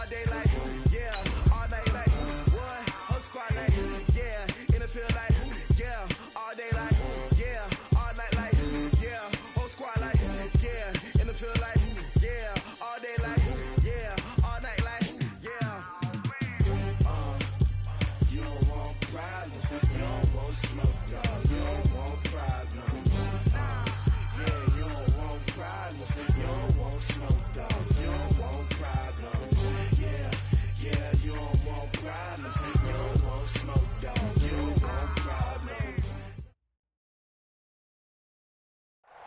day like, yeah, all night like, what? Whole squad like, yeah, in the field like, yeah, all day like, yeah, all night like, yeah, whole squad like, yeah, in the field like, yeah, all day like, yeah, all night like, yeah. You don't want problems, you don't want smoke, dog, you don't want problems. Yeah, you don't want problems, you don't want smoke, dog, you don't want problems. Yeah, you don't want problems, you don't want smoke, dog, you don't want problems.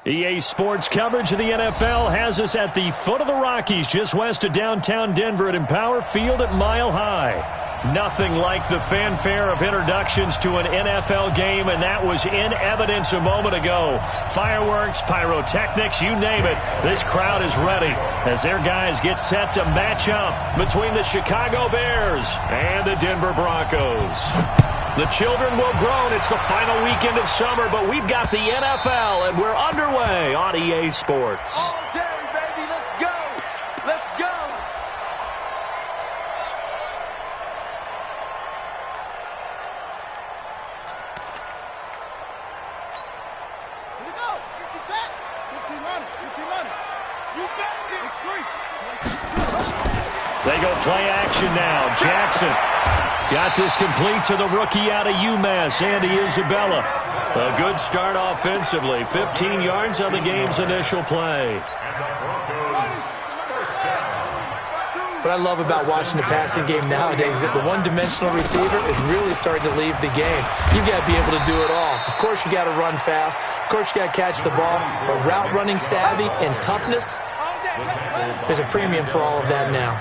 EA Sports coverage of the NFL has us at the foot of the Rockies, just west of downtown Denver at Empower Field at Mile High. Nothing like the fanfare of introductions to an NFL game, and that was in evidence a moment ago. Fireworks, pyrotechnics, you name it. This crowd is ready as their guys get set to match up between the Chicago Bears and the Denver Broncos. The children will groan. It's the final weekend of summer, but we've got the NFL, and we're underway on EA Sports. All day, baby. Let's go. Let's go. Here we go. 50 set. 15 money. 15 money. You got it. It's free. They go play action now. Jackson got this complete to the rookie out of UMass, Andy Isabella. A good start offensively. 15 yards on the game's initial play. What I love about watching the passing game nowadays is that the one-dimensional receiver is really starting to leave the game. You've got to be able to do it all. Of course, you got to run fast. Of course, you got to catch the ball. But route running savvy and toughness, there's a premium for all of that now.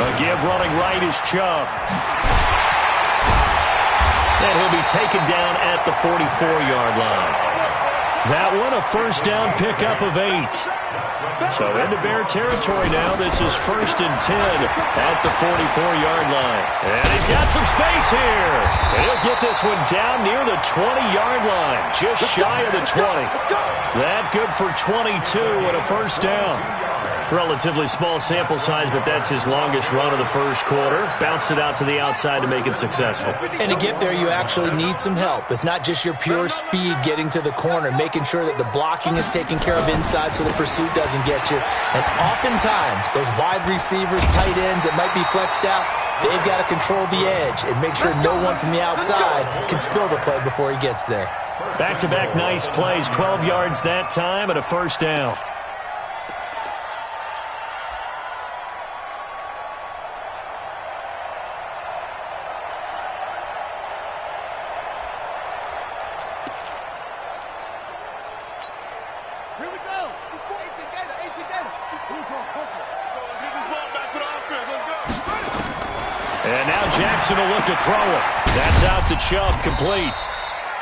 A give running right is Chubb. And he'll be taken down at the 44-yard line. That one a first down pickup of 8. So into Bear territory now. This is 1st and 10 at the 44-yard line. And he's got some space here. And he'll get this one down near the 20-yard line, just shy of the 20. That good for 22 and a first down. Relatively small sample size, but that's his longest run of the first quarter. Bounced it out to the outside to make it successful. And to get there, you actually need some help. It's not just your pure speed getting to the corner, making sure that the blocking is taken care of inside so the pursuit doesn't get you. And oftentimes, those wide receivers, tight ends that might be flexed out, they've got to control the edge and make sure no one from the outside can spill the play before he gets there. Back-to-back nice plays, 12 yards that time and a first down. And now Jackson will look to throw it. That's out to Chubb, complete.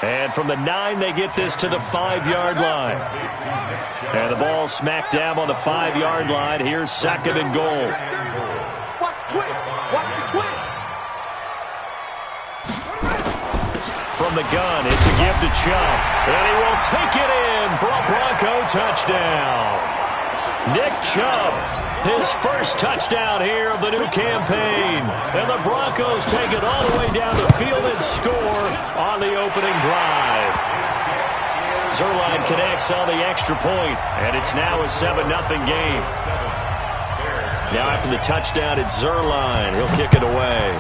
And from the 9, they get this to the 5-yard line. And the ball smack dab on the 5-yard line. Here's 2nd and goal. Watch the twins. Watch the twins. From the gun, it's a give to Chubb. And he will take it in for a Bronco touchdown. Nick Chubb, his first touchdown here of the new campaign. And the Broncos take it all the way down the field and score on the opening drive. Zuerlein connects on the extra point, and it's now a 7-0 game. Now after the touchdown, it's Zuerlein. He'll kick it away.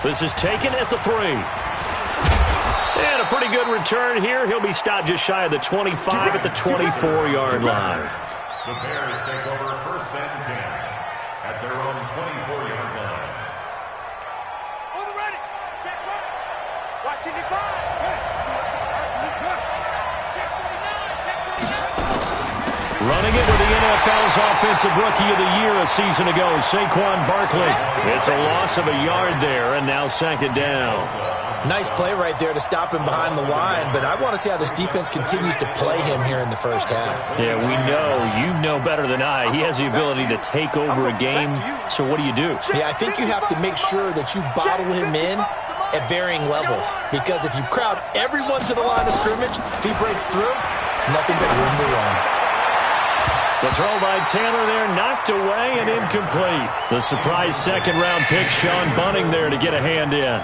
This is taken at the 3. And a pretty good return here. He'll be stopped just shy of the 25 at the 24-yard line. The Bears take over 1st and 10 at their own 24-yard line. On the ready. Check right. Watching the five. Check 49. Check 49. Running it with the NFL's Offensive Rookie of the Year a season ago, Saquon Barkley. It's a loss of a yard there, and now 2nd down. Nice play right there to stop him behind the line, but I want to see how this defense continues to play him here in the first half. Yeah, we know. You know better than I. He has the ability to take over a game, so what do you do? Yeah, I think you have to make sure that you bottle him in at varying levels. Because if you crowd everyone to the line of scrimmage, if he breaks through, there's nothing but room to run. The throw by Taylor there, knocked away and incomplete. The surprise second-round pick, Sean Bunting, there to get a hand in.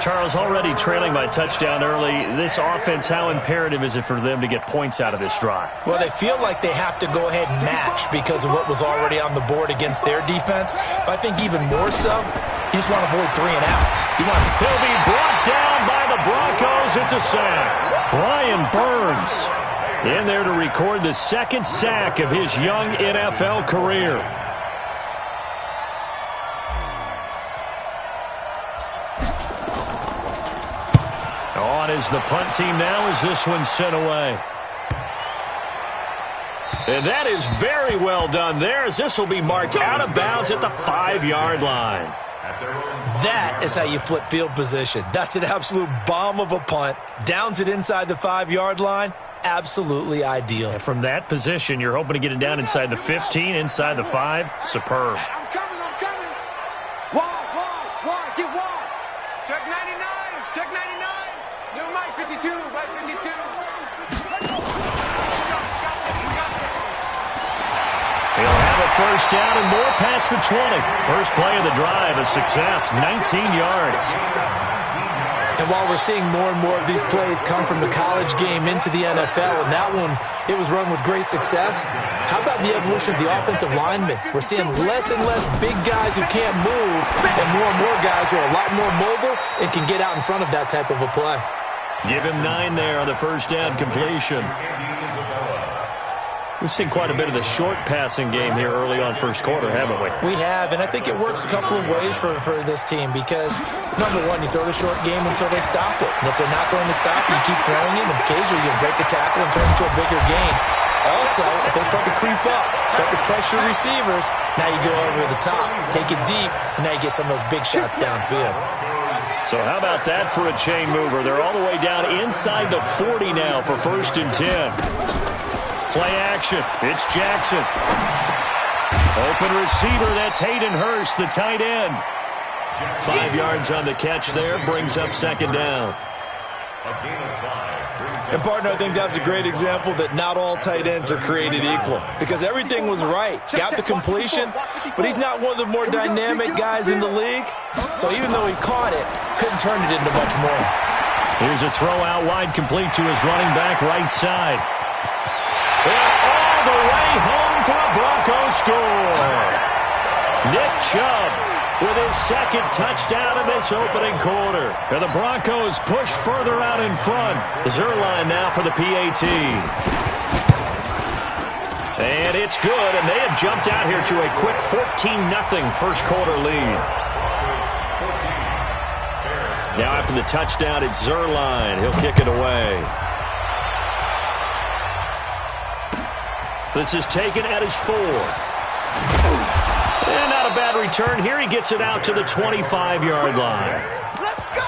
Charles, already trailing by touchdown early. This offense, how imperative is it for them to get points out of this drive? Well, they feel like they have to go ahead and match because of what was already on the board against their defense. But I think even more so, you just want to avoid 3 and outs. He'll be brought down by the Broncos. It's a sack. Brian Burns in there to record the second sack of his young NFL career. On is the punt team now as this one's sent away. And that is very well done there as this will be marked out of bounds at the 5-yard line. That is how you flip field position. That's an absolute bomb of a punt. Downs it inside the 5-yard line. Absolutely ideal. And from that position, you're hoping to get it down inside the 15, inside the 5. Superb. I'm coming. Wide, get wide. Check 99. New Mike 52, Mike 52. He'll have a first down and more past the 20. First play of the drive, a success, 19 yards. And while we're seeing more and more of these plays come from the college game into the NFL, and that one, it was run with great success, how about the evolution of the offensive linemen? We're seeing less and less big guys who can't move and more guys who are a lot more mobile and can get out in front of that type of a play. Give him 9 there on the first down completion. We've seen quite a bit of the short passing game here early on first quarter, haven't we? We have, and I think it works a couple of ways for this team because, number one, you throw the short game until they stop it. And if they're not going to stop it, you keep throwing it, and occasionally you'll break a tackle and turn it into a bigger game. Also, if they start to creep up, start to pressure receivers, now you go over the top, take it deep, and now you get some of those big shots downfield. So how about that for a chain mover? They're all the way down inside the 40 now for 1st and 10. Play action. It's Jackson. Open receiver. That's Hayden Hurst, the tight end. 5 yards on the catch there. Brings up second down. And, partner, I think that's a great example that not all tight ends are created equal because everything was right. Got the completion, but he's not one of the more dynamic guys in the league. So even though he caught it, couldn't turn it into much more. Here's a throw out wide complete to his running back right side. And all the way home for a Broncos score. Nick Chubb with his second touchdown in this opening quarter. And the Broncos push further out in front. Zerline now for the PAT. And it's good, and they have jumped out here to a quick 14-0 first quarter lead. Now after the touchdown, it's Zerline. He'll kick it away. This is taken at his 4. And not a bad return here. He gets it out to the 25-yard line. Let's go!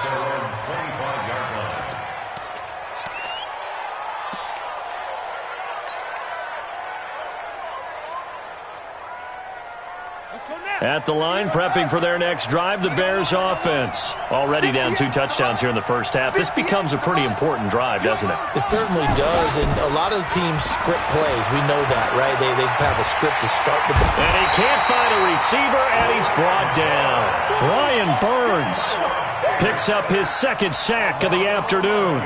At the line, prepping for their next drive, the Bears offense. Already down 2 touchdowns here in the first half. This becomes a pretty important drive, doesn't it? It certainly does, and a lot of teams script plays. We know that, right? They have a script to start the ball. And he can't find a receiver, and he's brought down. Brian Burns picks up his second sack of the afternoon.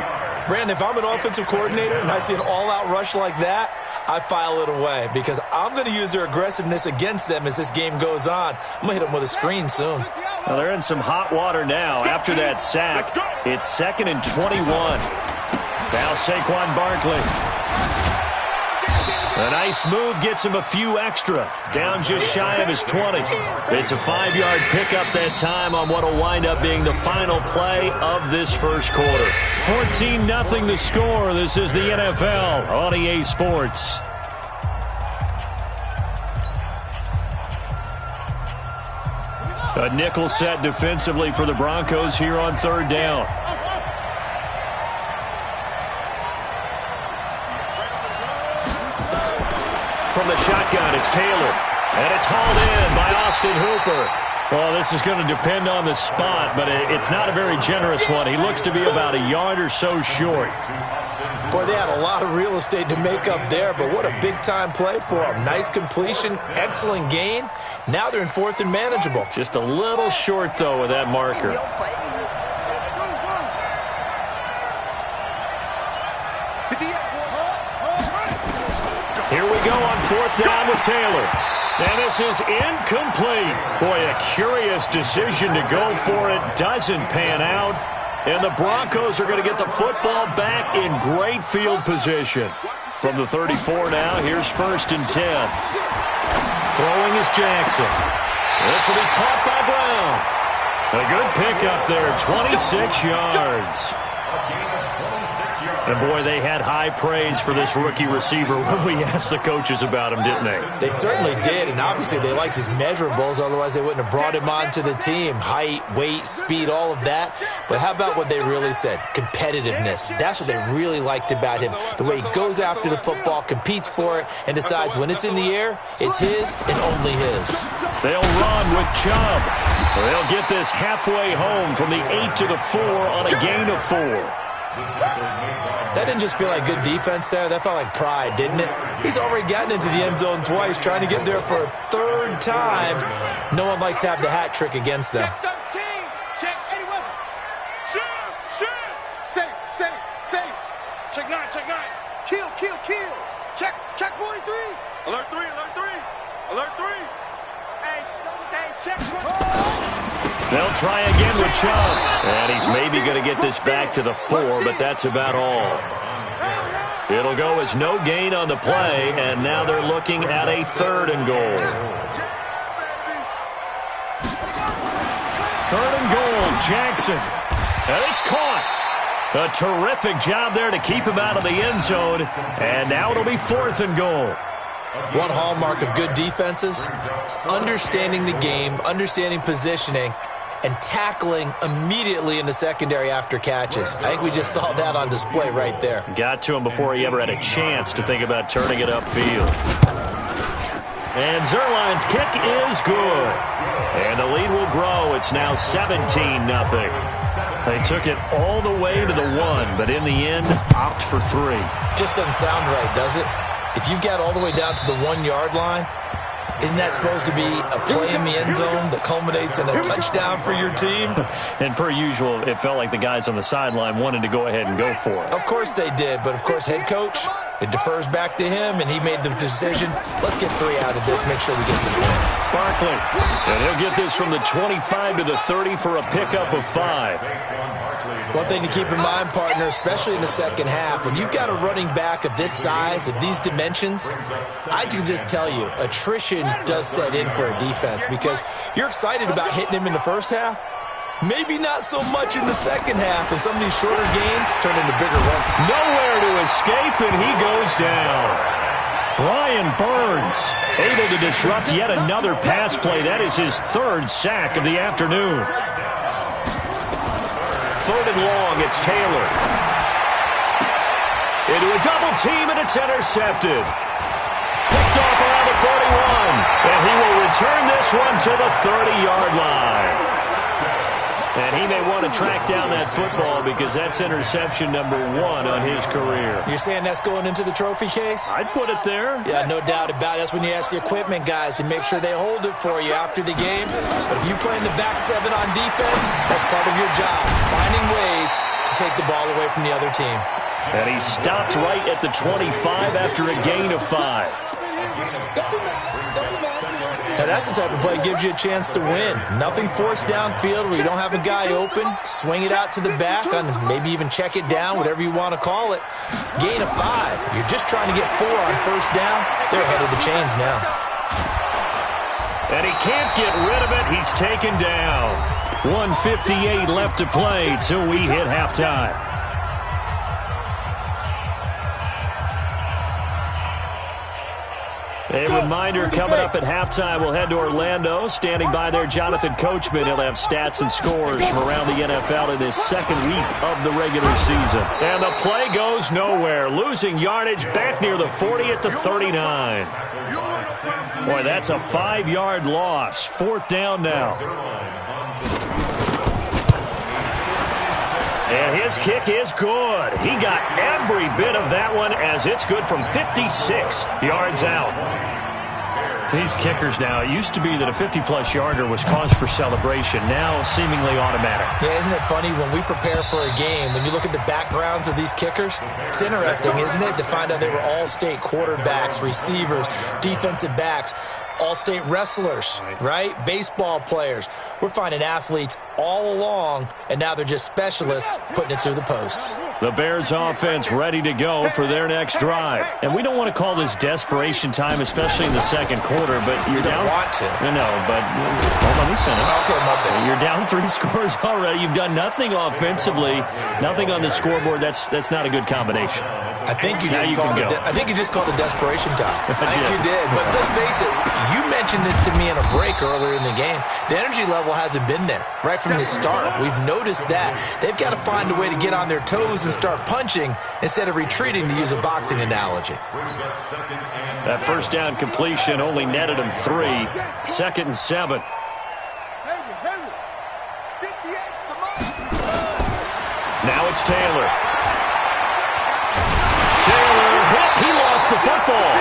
Brandon, if I'm an offensive coordinator and I see an all-out rush like that, I file it away because I'm going to use their aggressiveness against them as this game goes on. I'm going to hit them with a screen soon. Well, they're in some hot water now. After that sack, it's 2nd and 21. Now Saquon Barkley. A nice move gets him a few extra. Down just shy of his 20. It's a 5-yard pickup that time on what will wind up being the final play of this first quarter. 14-0 the score. This is the NFL on EA Sports. A nickel set defensively for the Broncos here on 3rd down. From the shotgun, it's Taylor. And it's hauled in by Austin Hooper. Well, this is going to depend on the spot, but it's not a very generous one. He looks to be about a yard or so short. Boy, they had a lot of real estate to make up there, but what a big-time play for them. Nice completion, excellent gain. Now they're in 4th and manageable. Just a little short, though, with that marker. Here we go on 4th down with Taylor. And this is incomplete. Boy, a curious decision to go for it. Doesn't pan out. And the Broncos are going to get the football back in great field position. From the 34 now, here's 1st and 10. Throwing is Jackson. This will be caught by Brown. A good pickup there, 26 yards. And, boy, they had high praise for this rookie receiver when we asked the coaches about him, didn't they? They certainly did, and obviously they liked his measurables. Otherwise, they wouldn't have brought him onto the team. Height, weight, speed, all of that. But how about what they really said? Competitiveness. That's what they really liked about him. The way he goes after the football, competes for it, and decides when it's in the air, it's his and only his. They'll run with Chubb. They'll get this halfway home from the 8 to the 4 on a gain of 4. That didn't just feel like good defense there. That felt like pride, didn't it? He's already gotten into the end zone twice, trying to get there for a 3rd time. No one likes to have the hat trick against them. Check 13. Check 81. Shoot. Save. Check 9. Kill. Check 43. Alert 3. Hey, check 1. They'll try again with Chubb. And he's maybe going to get this back to the 4, but that's about all. It'll go as no gain on the play, and now they're looking at a 3rd and goal. 3rd and goal, Jackson. And it's caught. A terrific job there to keep him out of the end zone. And now it'll be 4th and goal. One hallmark of good defenses is understanding the game, understanding positioning, and tackling immediately in the secondary after catches. I think we just saw that on display right there. Got to him before he ever had a chance to think about turning it upfield. And Zerline's kick is good. And the lead will grow. It's now 17-0. They took it all the way to the 1, but in the end, opt for 3. Just doesn't sound right, does it? If you get all the way down to the 1-yard line, isn't that supposed to be a play in the end zone that culminates in a touchdown for your team? And per usual, it felt like the guys on the sideline wanted to go ahead and go for it. Of course they did, but of course head coach, it defers back to him, and he made the decision, let's get 3 out of this, make sure we get some points. Barkley, and he'll get this from the 25 to the 30 for a pickup of 5. One thing to keep in mind, partner, especially in the second half, when you've got a running back of this size, of these dimensions, I can just tell you, attrition does set in for a defense because you're excited about hitting him in the first half. Maybe not so much in the second half, and some of these shorter gains turn into bigger runs. Nowhere to escape, and he goes down. Brian Burns able to disrupt yet another pass play. That is his 3rd sack of the afternoon. 3rd and long, it's Taylor. Into a double team, and it's intercepted. Picked off around the 41, and he will return this one to the 30-yard line. And he may want to track down that football because that's interception number 1 on his career. You're saying that's going into the trophy case? I'd put it there. Yeah, no doubt about it. That's when you ask the equipment guys to make sure they hold it for you after the game. But if you play in the back 7 on defense, that's part of your job, finding ways to take the ball away from the other team. And he stopped right at the 25 after a gain of 5. Now that's the type of play that gives you a chance to win. Nothing forced downfield where you don't have a guy open. Swing it out to the back, and maybe even check it down, whatever you want to call it. Gain of 5. You're just trying to get 4 on first down. They're ahead of the chains now. And he can't get rid of it. He's taken down. 1:58 left to play till we hit halftime. A reminder, coming up at halftime, we'll head to Orlando. Standing by there, Jonathan Coachman. He'll have stats and scores from around the NFL in his 2nd week of the regular season. And the play goes nowhere. Losing yardage back near the 40 at the 39. Boy, that's a 5-yard loss. 4th down now. And his kick is good. He got every bit of that one as it's good from 56 yards out. These kickers now, it used to be that a 50-plus yarder was cause for celebration. Now, seemingly automatic. Yeah, isn't it funny when we prepare for a game, when you look at the backgrounds of these kickers, it's interesting, isn't it, to find out they were all-state quarterbacks, receivers, defensive backs, all-state wrestlers, right? Baseball players. We're finding athletes all along, and now they're just specialists putting it through the posts. The Bears offense ready to go for their next drive. And we don't want to call this desperation time, especially in the second quarter, but you're down. You don't want to. No, but let me finish. Okay, my bad. You're down 3 scores already. You've done nothing offensively, nothing on the scoreboard. That's not a good combination. I think you just called it desperation time. I think you did. But let's face it, you mentioned this to me in a break earlier in the game. The energy level hasn't been there right from the start. We've noticed that. They've got to find a way to get on their toes and start punching instead of retreating, to use a boxing analogy. That first down completion only netted him 3. 2nd and 7. Now it's Taylor. Taylor hit. He lost the football.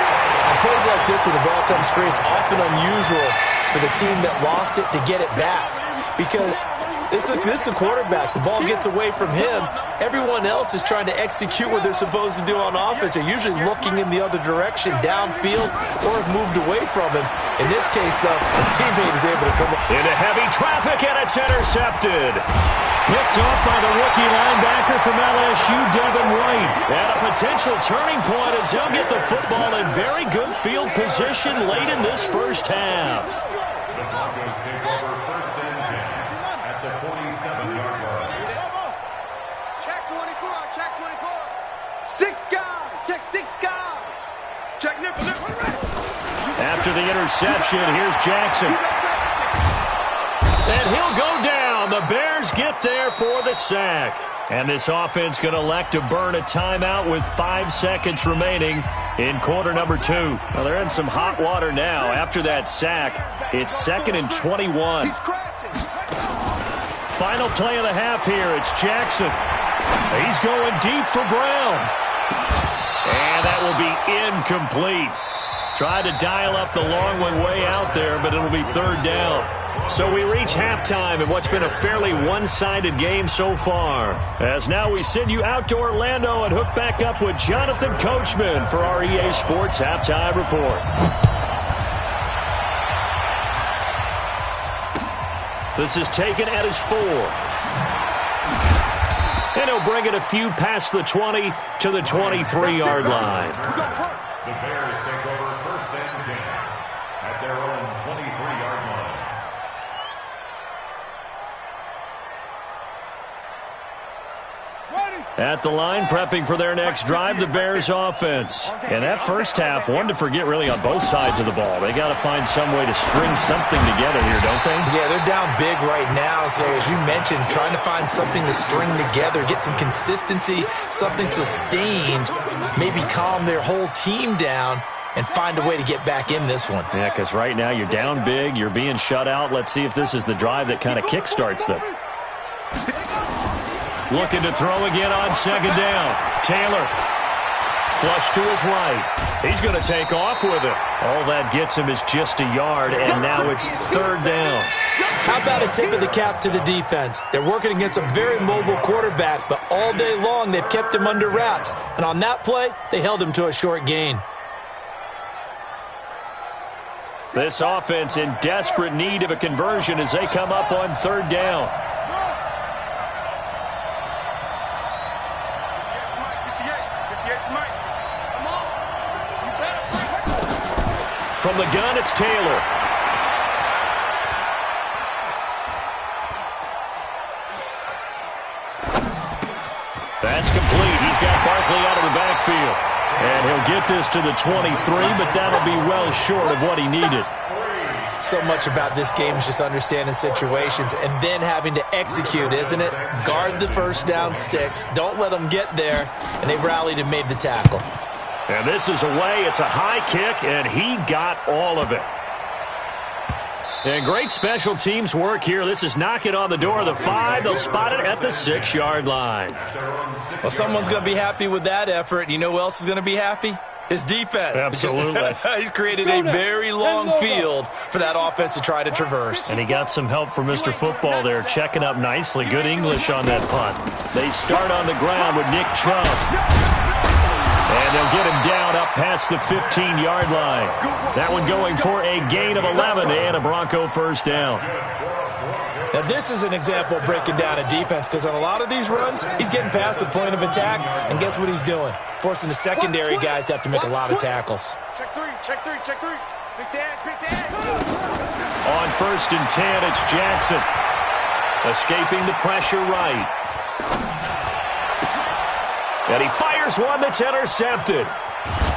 On plays like this, when the ball comes free, it's often unusual for the team that lost it to get it back, because this is the quarterback. The ball gets away from him. Everyone else is trying to execute what they're supposed to do on offense. They're usually looking in the other direction, downfield, or have moved away from him. In this case, though, the teammate is able to come up into heavy traffic, and it's intercepted. Picked off by the rookie linebacker from LSU, Devin White. And a potential turning point as he'll get the football in very good field position late in this first half. The Broncos take over 1st and 10 at the 47-yard line. Check 24, check 24. 6 guys, check 6 guys. Check nickel. After the interception, here's Jackson. And he'll go down. The Bears get there for the sack. And this offense going to elect to burn a timeout with 5 seconds remaining in quarter number 2. Well, they're in some hot water now. After that sack, it's 2nd and 21. Final play of the half here. It's Jackson. He's going deep for Brown. And that will be incomplete. Tried to dial up the long one way out there, but it'll be 3rd down. So we reach halftime in what's been a fairly one-sided game so far. As now we send you out to Orlando and hook back up with Jonathan Coachman for our EA Sports Halftime Report. This is taken at his 4. And he'll bring it a few past the 20 to the 23-yard line. The Bears take over 1st and 10 at their own 23-yard line. At the line, prepping for their next drive, the Bears offense. And that first half, one to forget really on both sides of the ball. They got to find some way to string something together here, don't they? Yeah, they're down big right now. So as you mentioned, trying to find something to string together, get some consistency, something sustained, maybe calm their whole team down and find a way to get back in this one. Yeah, because right now you're down big, you're being shut out. Let's see if this is the drive that kind of kickstarts them. Looking to throw again on 2nd down. Taylor. Flush to his right. He's going to take off with it. All that gets him is just a yard, and now it's 3rd down. How about a tip of the cap to the defense? They're working against a very mobile quarterback, but all day long they've kept him under wraps. And on that play, they held him to a short gain. This offense in desperate need of a conversion as they come up on 3rd down. From the gun, it's Taylor. That's complete. He's got Barkley out of the backfield. And he'll get this to the 23, but that'll be well short of what he needed. So much about this game is just understanding situations and then having to execute, isn't it? Guard the first down sticks. Don't let them get there. And they rallied and made the tackle. And this is away. It's a high kick, and he got all of it. And great special teams work here. This is knocking on the door of the 5. They'll spot it at the 6-yard line. Well, someone's going to be happy with that effort. You know who else is going to be happy? His defense. Absolutely. He's created a very long field for that offense to try to traverse. And he got some help from Mr. Football there, checking up nicely. Good English on that punt. They start on the ground with Nick Chubb. And they'll get him down up past the 15-yard line. That one going for a gain of 11 and a Bronco first down. Now, this is an example of breaking down a defense because on a lot of these runs, he's getting past the point of attack, and guess what he's doing? Forcing the secondary guys to have to make a lot of tackles. Check three, check three, check three. Big Dan, big Dan. On 1st and 10, it's Jackson. Escaping the pressure right. And he fires one that's intercepted.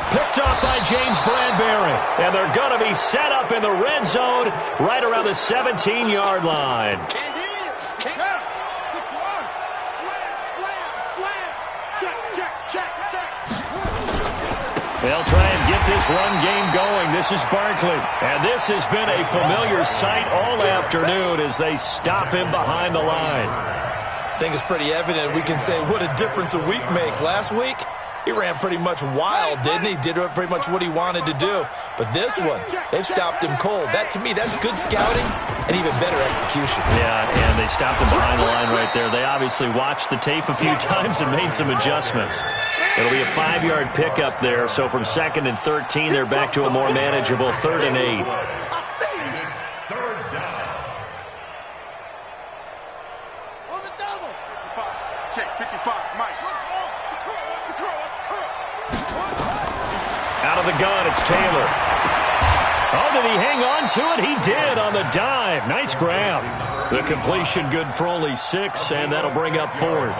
Picked off by James Bradbury. And they're going to be set up in the red zone right around the 17-yard line. Can't hear. Can't hear. Slam. Check. They'll try and get this run game going. This is Barkley. And this has been a familiar sight all afternoon as they stop him behind the line. I think it's pretty evident. We can say what a difference a week makes. Last week, he ran pretty much wild, didn't he? Did pretty much what he wanted to do. But this one, they've stopped him cold. That, to me, that's good scouting and even better execution. Yeah, and they stopped him behind the line right there. They obviously watched the tape a few times and made some adjustments. It'll be a 5-yard pickup there. So from 2nd and 13, they're back to a more manageable 3rd and 8. Check 55, Mike. Out of the gun, it's Taylor. Oh, did he hang on to it? He did on the dive. Nice grab. The completion good for only 6, and that'll bring up 4th.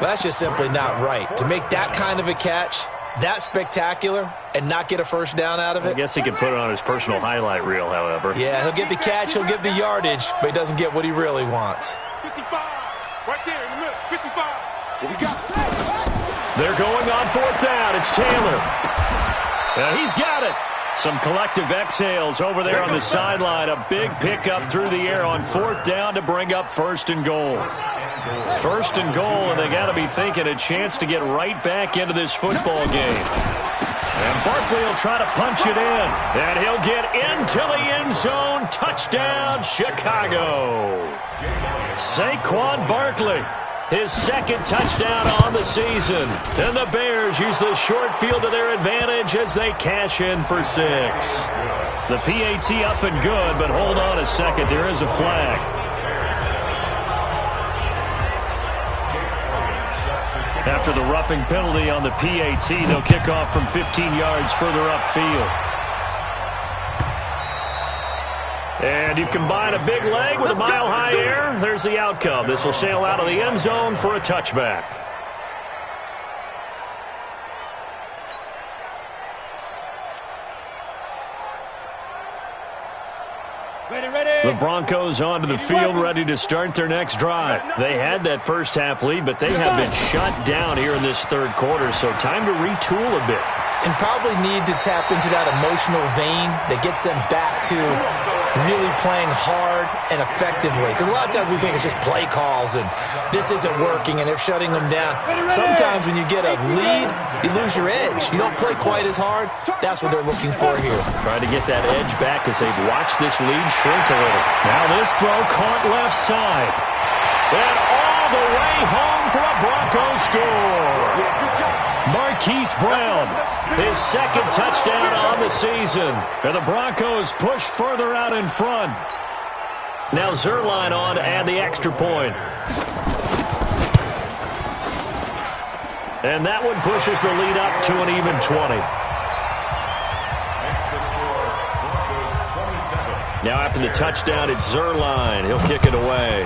Well, that's just simply not right. To make that kind of a catch, that spectacular, and not get a first down out of it. I guess he could put it on his personal highlight reel, however. Yeah, he'll get the catch, he'll get the yardage, but he doesn't get what he really wants. 55. Right there in the middle. 55. What we got? They're going on 4th down. It's Taylor. He's got it. Some collective exhales over there on the sideline. A big pickup through the air on 4th down to bring up 1st and goal. 1st and goal, and they got to be thinking a chance to get right back into this football game. And Barkley will try to punch it in. And he'll get into the end zone. Touchdown, Chicago. Saquon Barkley. His 2nd touchdown on the season. And the Bears use the short field to their advantage as they cash in for 6. The PAT up and good, but hold on a second. There is a flag. After the roughing penalty on the PAT, they'll kick off from 15 yards further upfield. And you combine a big leg with a mile-high air, there's the outcome. This will sail out of the end zone for a touchback. The Broncos onto the field, ready to start their next drive. They had that first half lead, but they have been shut down here in this 3rd quarter, so time to retool a bit. And probably need to tap into that emotional vein that gets them back to really playing hard and effectively. Because a lot of times we think it's just play calls and this isn't working and they're shutting them down. Sometimes when you get a lead, you lose your edge. You don't play quite as hard. That's what they're looking for here. Try to get that edge back as they've watched this lead shrink a little. Now this throw caught left side. And all the way home for a Broncos score. Marquise Brown, his 2nd touchdown on the season. And the Broncos push further out in front. Now Zerline on to add the extra point. And that one pushes the lead up to an even 20. Now after the touchdown, it's Zerline. He'll kick it away.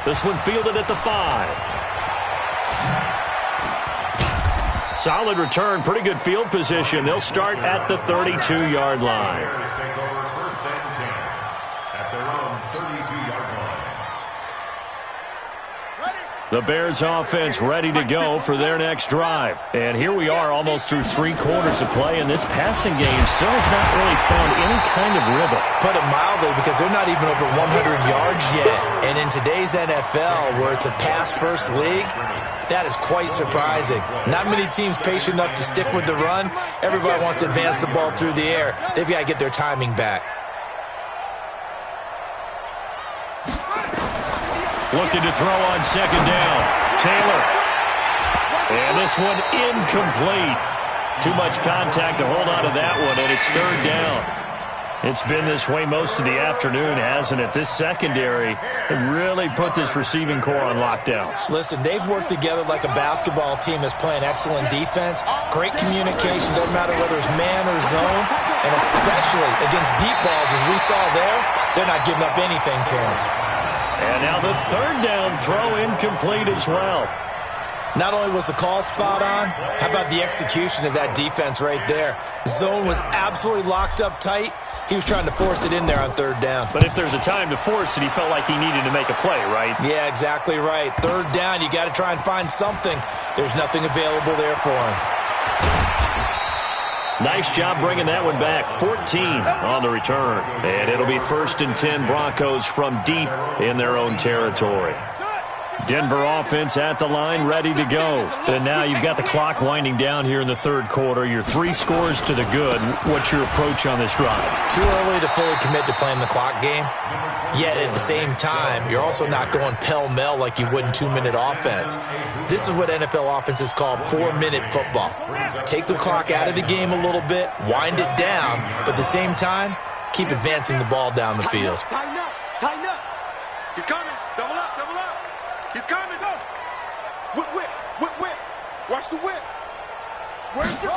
This one fielded at the 5. Solid return, pretty good field position. They'll start at the 32-yard line. Bears take over 1st and 10 at their own 32-yard line. Ready? The Bears offense ready to go for their next drive. And here we are almost through 3 quarters of play, and this passing game still has not really found any kind of rhythm. Put it mildly, because they're not even over 100 yards yet. And in today's NFL, where it's a pass-first league, that is quite surprising. Not many teams patient enough to stick with the run. Everybody wants to advance the ball through the air. They've got to get their timing back. Looking to throw on second down. Taylor. And this one incomplete. Too much contact to hold on to that one, and it's third down. It's been this way most of the afternoon, hasn't it? This secondary really put this receiving core on lockdown. Listen, they've worked together like a basketball team that's playing excellent defense. Great communication, doesn't matter whether it's man or zone. And especially against deep balls, as we saw there, they're not giving up anything to them. And now the third down throw incomplete as well. Not only was the call spot on, how about the execution of that defense right there? Zone was absolutely locked up tight. He was trying to force it in there on third down. But if there's a time to force it, he felt like he needed to make a play, right? Yeah, exactly right. Third down, you got to try and find something. There's nothing available there for him. Nice job bringing that one back. 14 on the return. And it'll be 1st and 10 Broncos from deep in their own territory. Denver offense at the line, ready to go. And now you've got the clock winding down here in the third quarter. Your 3 scores to the good. What's your approach on this drive? Too early to fully commit to playing the clock game. Yet at the same time, you're also not going pell-mell like you would in 2-minute offense. This is what NFL offenses call 4-minute football. Take the clock out of the game a little bit, wind it down, but at the same time, keep advancing the ball down the field. Tighten up, tighten up. He's coming. Double up, double up. He's coming. Go. Whip, whip, whip, whip. Watch the whip. Where's the...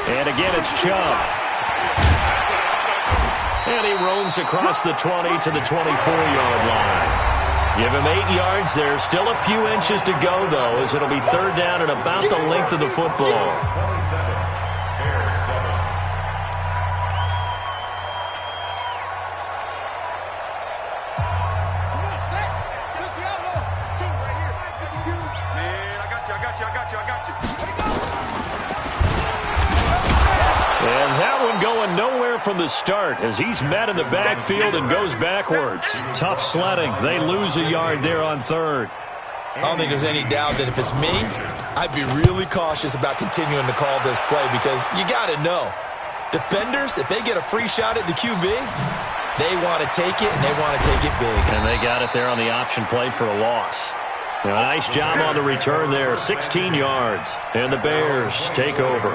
And again, it's Chubb. And he roams across the 20 to the 24-yard line. Give him 8 yards there. Still a few inches to go, though, as it'll be third down and about the length of the football. And that one going nowhere from the start as he's met in the backfield and goes backwards. Tough sledding. They lose a yard there on third. I don't think there's any doubt that if it's me, I'd be really cautious about continuing to call this play because you got to know, defenders, if they get a free shot at the QB, they want to take it, and they want to take it big. And they got it there on the option play for a loss. Now, a nice job on the return there, 16 yards. And the Bears take over.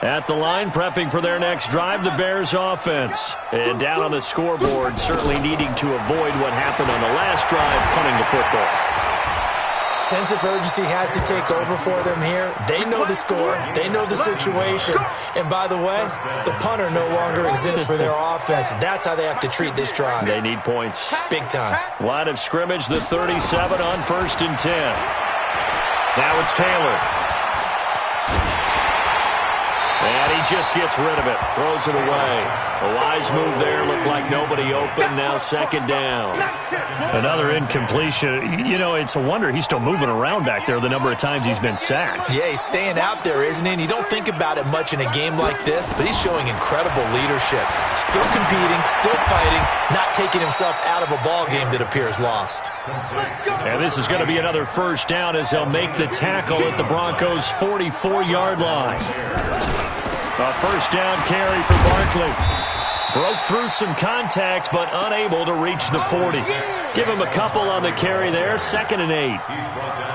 At the line, prepping for their next drive, the Bears offense. And down on the scoreboard, certainly needing to avoid what happened on the last drive, punting the football. Sense of urgency has to take over for them here. They know the score. They know the situation. And by the way, the punter no longer exists for their offense. That's how they have to treat this drive. They need points. Big time. Line of scrimmage, the 37 on 1st and 10. Now it's Taylor. And he just gets rid of it. Throws it away. A wise move there. Looked like nobody open. Now second down. Another incompletion. You know, it's a wonder he's still moving around back there the number of times he's been sacked. Yeah, he's staying out there, isn't he? And you don't think about it much in a game like this, but he's showing incredible leadership. Still competing, still fighting, not taking himself out of a ball game that appears lost. And this is going to be another first down as they'll make the tackle at the Broncos' 44-yard line. A first down carry for Barkley. Broke through some contact, but unable to reach the 40. Give him a couple on the carry there, 2nd and 8.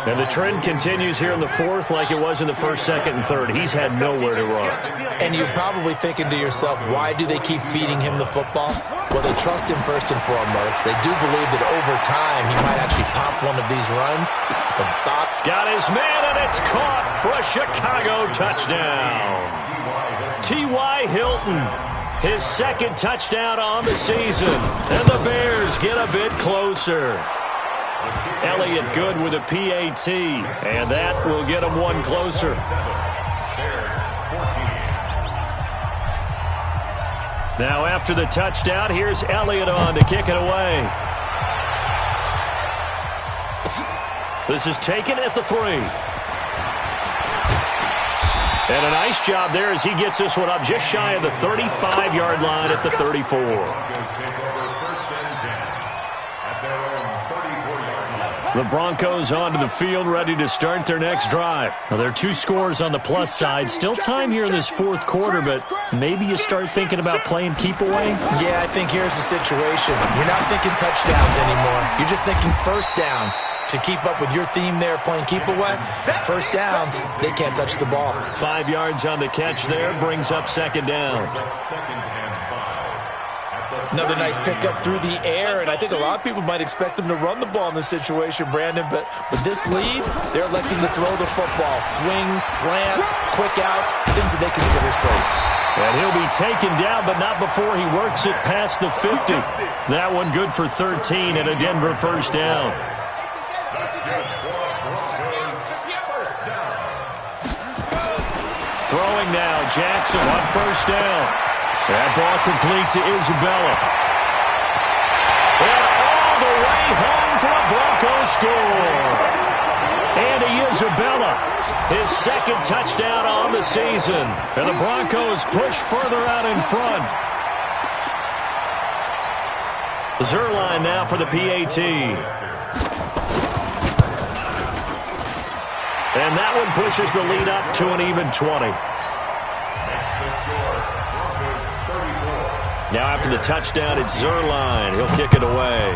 And the trend continues here in the fourth like it was in the first, 2nd, and 3rd. He's had nowhere to run. And you're probably thinking to yourself, why do they keep feeding him the football? Well, they trust him first and foremost. They do believe that over time he might actually pop one of these runs. Got his man, and it's caught for a Chicago touchdown. T.Y. Hilton, his 2nd touchdown on the season. And the Bears get a bit closer. Elliott good with a PAT, and that will get him one closer. Now after the touchdown, here's Elliott on to kick it away. This is taken at the 3. And a nice job there as he gets this one up just shy of the 35-yard line at the 34. The Broncos onto the field, ready to start their next drive. Now, there are 2 scores on the plus side. Still time here in this fourth quarter, but maybe you start thinking about playing keep away? Yeah, I think here's the situation. You're not thinking touchdowns anymore. You're just thinking first downs. To keep up with your theme there, playing keep away, first downs, they can't touch the ball. 5 yards on the catch there, brings up second down. Another nice pickup through the air, and I think a lot of people might expect them to run the ball in this situation, Brandon, but with this lead, they're electing to throw the football. Swings, slants, quick outs, things that they consider safe. And he'll be taken down, but not before he works it past the 50. That one good for 13 and a Denver first down. Throwing now, Jackson on first down. That ball complete to Isabella. And all the way home for a Broncos score. Andy Isabella, his second touchdown on the season. And the Broncos push further out in front. Zerline now for the PAT. And that one pushes the lead up to an even 20. Now after the touchdown, it's Zerline. He'll kick it away.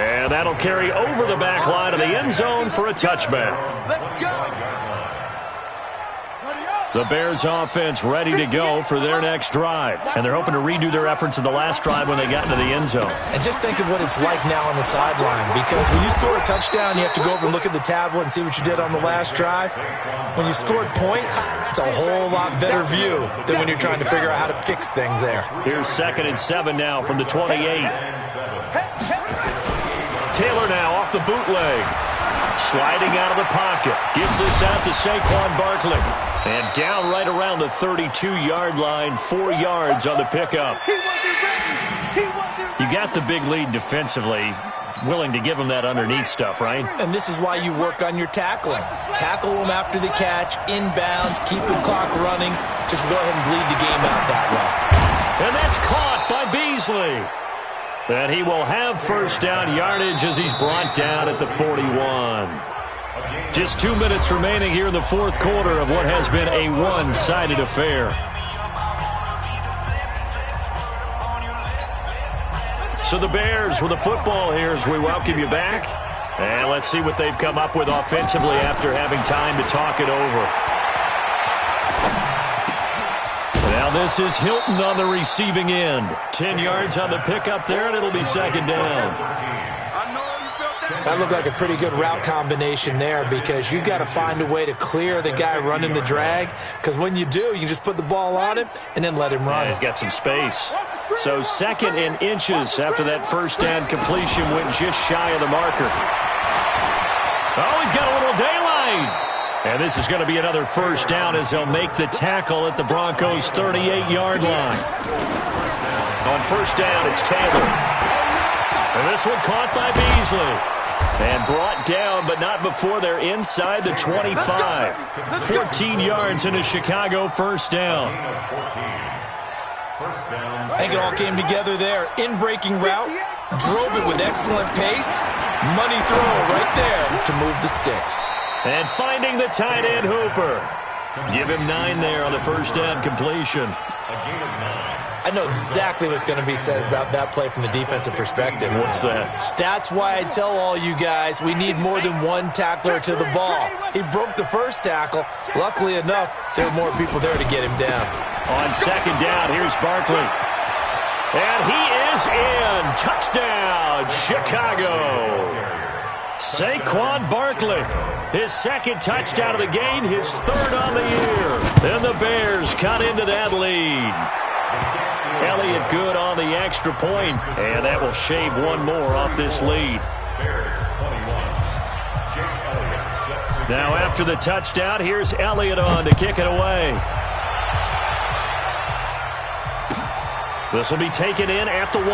And that'll carry over the back line of the end zone for a touchback. Let's go. The Bears offense ready to go for their next drive. And they're hoping to redo their efforts in the last drive when they got into the end zone. And just think of what it's like now on the sideline, because when you score a touchdown, you have to go over and look at the tablet and see what you did on the last drive. When you scored points, it's a whole lot better view than when you're trying to figure out how to fix things there. Here's 2nd and 7 now from the 28. Taylor now off the bootleg. Sliding out of the pocket. Gets this out to Saquon Barkley. And down right around the 32-yard line, 4 yards on the pickup. You got the big lead defensively. Willing to give them that underneath stuff, right? And this is why you work on your tackling. Tackle them after the catch, inbounds, keep the clock running. Just go ahead and bleed the game out that way. And that's caught by Beasley. And he will have first down yardage as he's brought down at the 41. Just 2 minutes remaining here in the fourth quarter of what has been a one-sided affair. So the Bears with the football here as we welcome you back. And let's see what they've come up with offensively after having time to talk it over. Now this is Hilton on the receiving end. 10 yards on the pickup there, and it'll be second down. That looked like a pretty good route combination there, because you got to find a way to clear the guy running the drag, because when you do, you just put the ball on him and then let him run. Yeah, he's got some space. So 2nd and inches after that first down completion went just shy of the marker. Oh, he's got a little daylight. And this is going to be another first down as they'll make the tackle at the Broncos' 38-yard line. On first down, it's Taylor. And this one caught by Beasley. And brought down, but not before they're inside the 25. 14 yards in a Chicago first down. I think it all came together there. In-breaking route, drove it with excellent pace. Money throw right there to move the sticks. And finding the tight end, Hooper. Give him 9 there on the first down completion. I know exactly what's going to be said about that play from the defensive perspective. What's that? That's why I tell all you guys we need more than one tackler to the ball. He broke the first tackle. Luckily enough, there were more people there to get him down. On second down, here's Barkley. And he is in. Touchdown, Chicago. Saquon Barkley, his second touchdown of the game, his third on the year. And the Bears cut into that lead. Elliott good on the extra point, and that will shave one more off this lead. Now after the touchdown, here's Elliott on to kick it away. This will be taken in at the 1.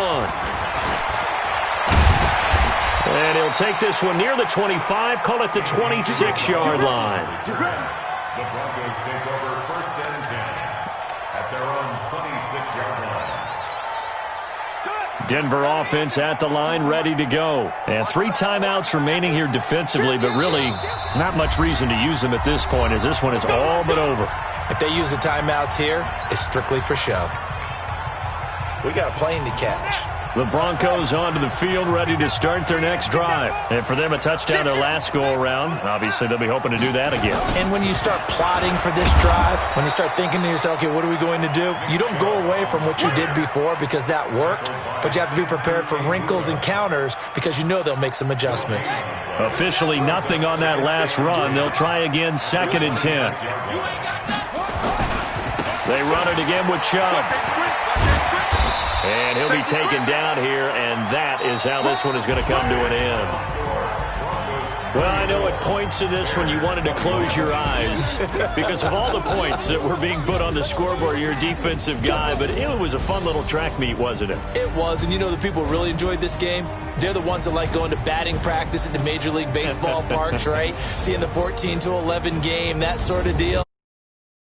And he'll take this one near the 25, call it the 26-yard line. The Broncos take over first and 10 at their own 26-yard line. Denver offense at the line, ready to go. And 3 timeouts remaining here defensively, but really not much reason to use them at this point, as this one is all but over. If they use the timeouts here, it's strictly for show. We got a plane to catch. The Broncos onto the field, ready to start their next drive. And for them, a touchdown their last go-around. Obviously, they'll be hoping to do that again. And when you start plotting for this drive, when you start thinking to yourself, okay, what are we going to do? You don't go away from what you did before because that worked, but you have to be prepared for wrinkles and counters because you know they'll make some adjustments. Officially nothing on that last run. They'll try again, 2nd and 10. They run it again with Chubb. And he'll be taken down here, and that is how this one is going to come to an end. Well, I know at points in this one you wanted to close your eyes because of all the points that were being put on the scoreboard. You're a defensive guy, but it was a fun little track meet, wasn't it? It was, and you know the people who really enjoyed this game? They're the ones that like going to batting practice at the Major League Baseball parks, right? Seeing the 14-11 game, that sort of deal.